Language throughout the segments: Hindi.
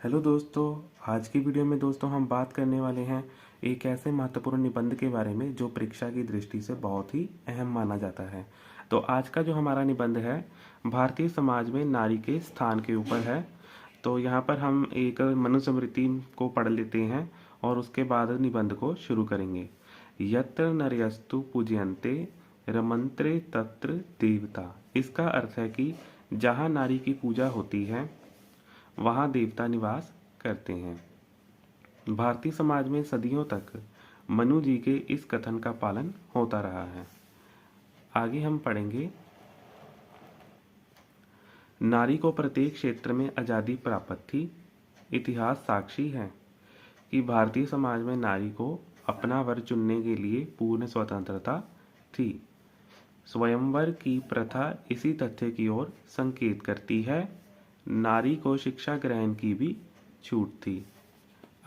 हेलो दोस्तों। आज की वीडियो में दोस्तों हम बात करने वाले हैं एक ऐसे महत्वपूर्ण निबंध के बारे में जो परीक्षा की दृष्टि से बहुत ही अहम माना जाता है। तो आज का जो हमारा निबंध है भारतीय समाज में नारी के स्थान के ऊपर है। तो यहाँ पर हम एक मनुस्मृति को पढ़ लेते हैं और उसके बाद निबंध को शुरू करेंगे। यत्र नर्यस्तु पूज्यन्ते रमन्त्रे तत्र देवता। इसका अर्थ है कि जहाँ नारी की पूजा होती है वहाँ देवता निवास करते हैं। भारतीय समाज में सदियों तक मनु जी के इस कथन का पालन होता रहा है। आगे हम पढ़ेंगे, नारी को प्रत्येक क्षेत्र में आज़ादी प्राप्त थी। इतिहास साक्षी है कि भारतीय समाज में नारी को अपना वर चुनने के लिए पूर्ण स्वतंत्रता थी। स्वयंवर की प्रथा इसी तथ्य की ओर संकेत करती है। नारी को शिक्षा ग्रहण की भी छूट थी।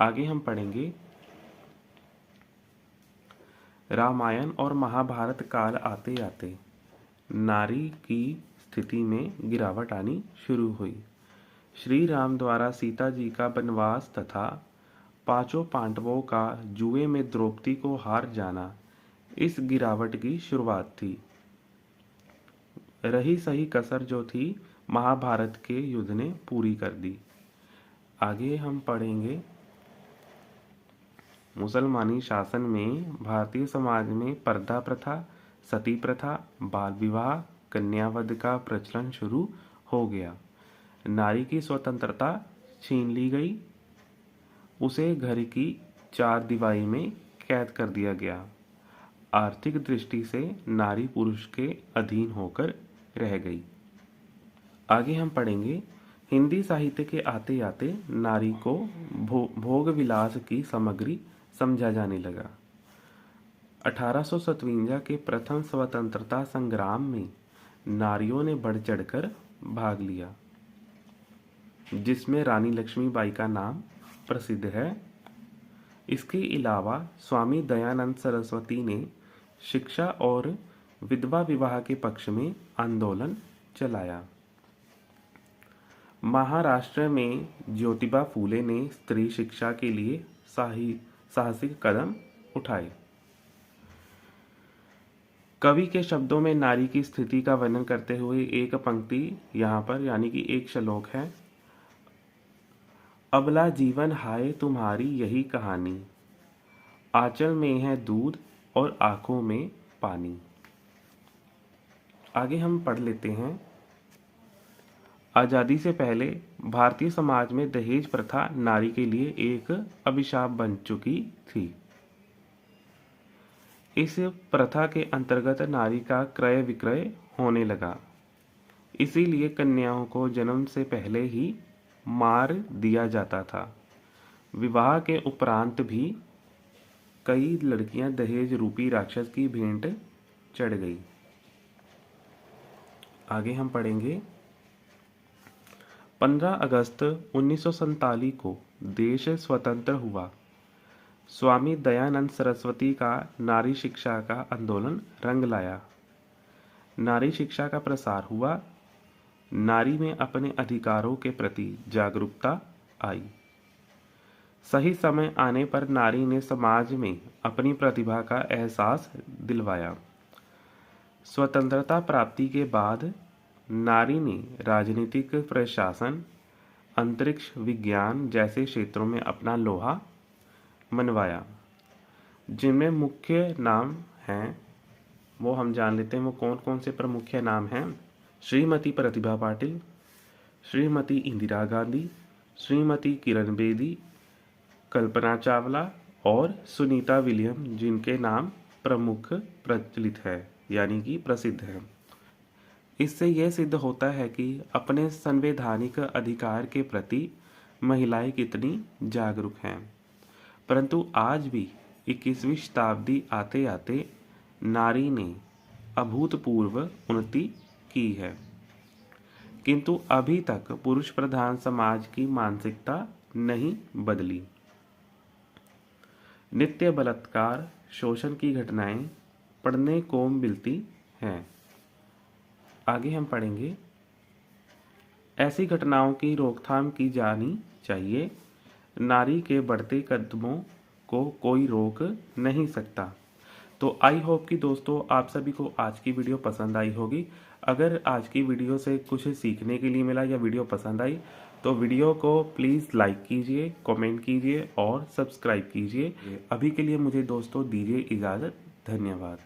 आगे हम पढ़ेंगे, रामायण और महाभारत काल आते आते नारी की स्थिति में गिरावट आनी शुरू हुई। श्री राम द्वारा सीता जी का वनवास तथा पांचों पांडवों का जुए में द्रौपदी को हार जाना इस गिरावट की शुरुआत थी। रही सही कसर जो थी महाभारत के युद्ध ने पूरी कर दी। आगे हम पढ़ेंगे, मुसलमानी शासन में भारतीय समाज में पर्दा प्रथा, सती प्रथा, बाल विवाह, कन्यावध का प्रचलन शुरू हो गया। नारी की स्वतंत्रता छीन ली गई। उसे घर की चार दीवारी में कैद कर दिया गया। आर्थिक दृष्टि से नारी पुरुष के अधीन होकर रह गई। आगे हम पढ़ेंगे, हिंदी साहित्य के आते आते नारी को भोग विलास की सामग्री समझा जाने लगा। 1857 के प्रथम स्वतंत्रता संग्राम में नारियों ने बढ़ चढ़कर भाग लिया, जिसमें रानी लक्ष्मीबाई का नाम प्रसिद्ध है। इसके अलावा स्वामी दयानंद सरस्वती ने शिक्षा और विधवा विवाह के पक्ष में आंदोलन चलाया। महाराष्ट्र में ज्योतिबा फूले ने स्त्री शिक्षा के लिए साहसिक कदम उठाए। कवि के शब्दों में नारी की स्थिति का वर्णन करते हुए एक पंक्ति यहाँ पर यानी कि एक श्लोक है, अबला जीवन हाय तुम्हारी यही कहानी, आंचल में है दूध और आंखों में पानी। आगे हम पढ़ लेते हैं, आज़ादी से पहले भारतीय समाज में दहेज प्रथा नारी के लिए एक अभिशाप बन चुकी थी। इस प्रथा के अंतर्गत नारी का क्रय विक्रय होने लगा। इसीलिए कन्याओं को जन्म से पहले ही मार दिया जाता था। विवाह के उपरांत भी कई लड़कियां दहेज रूपी राक्षस की भेंट चढ़ गई। आगे हम पढ़ेंगे, 15 अगस्त 1947 को देश स्वतंत्र हुआ। स्वामी दयानंद सरस्वती का नारी शिक्षा का आंदोलन रंग लाया। नारी शिक्षा का प्रसार हुआ। नारी में अपने अधिकारों के प्रति जागरूकता आई। सही समय आने पर नारी ने समाज में अपनी प्रतिभा का एहसास दिलवाया। स्वतंत्रता प्राप्ति के बाद नारी ने राजनीतिक, प्रशासन, अंतरिक्ष विज्ञान जैसे क्षेत्रों में अपना लोहा मनवाया। जिनमें मुख्य नाम हैं वो हम जान लेते हैं। वो कौन कौन से प्रमुख नाम हैं, श्रीमती प्रतिभा पाटिल, श्रीमती इंदिरा गांधी, श्रीमती किरण बेदी, कल्पना चावला और सुनीता विलियम, जिनके नाम प्रमुख प्रचलित है यानी कि प्रसिद्ध है। इससे यह सिद्ध होता है कि अपने संवैधानिक अधिकार के प्रति महिलाएं कितनी जागरूक हैं। परंतु आज भी 21वीं शताब्दी आते आते नारी ने अभूतपूर्व उन्नति की है, किंतु अभी तक पुरुष प्रधान समाज की मानसिकता नहीं बदली। नित्य बलात्कार, शोषण की घटनाएं पढ़ने को मिलती हैं। आगे हम पढ़ेंगे, ऐसी घटनाओं की रोकथाम की जानी चाहिए। नारी के बढ़ते कदमों को कोई रोक नहीं सकता। तो आई होप कि दोस्तों आप सभी को आज की वीडियो पसंद आई होगी। अगर आज की वीडियो से कुछ सीखने के लिए मिला या वीडियो पसंद आई तो वीडियो को प्लीज़ लाइक कीजिए, कमेंट कीजिए और सब्सक्राइब कीजिए। अभी के लिए मुझे दोस्तों दीजिए इजाज़त। धन्यवाद।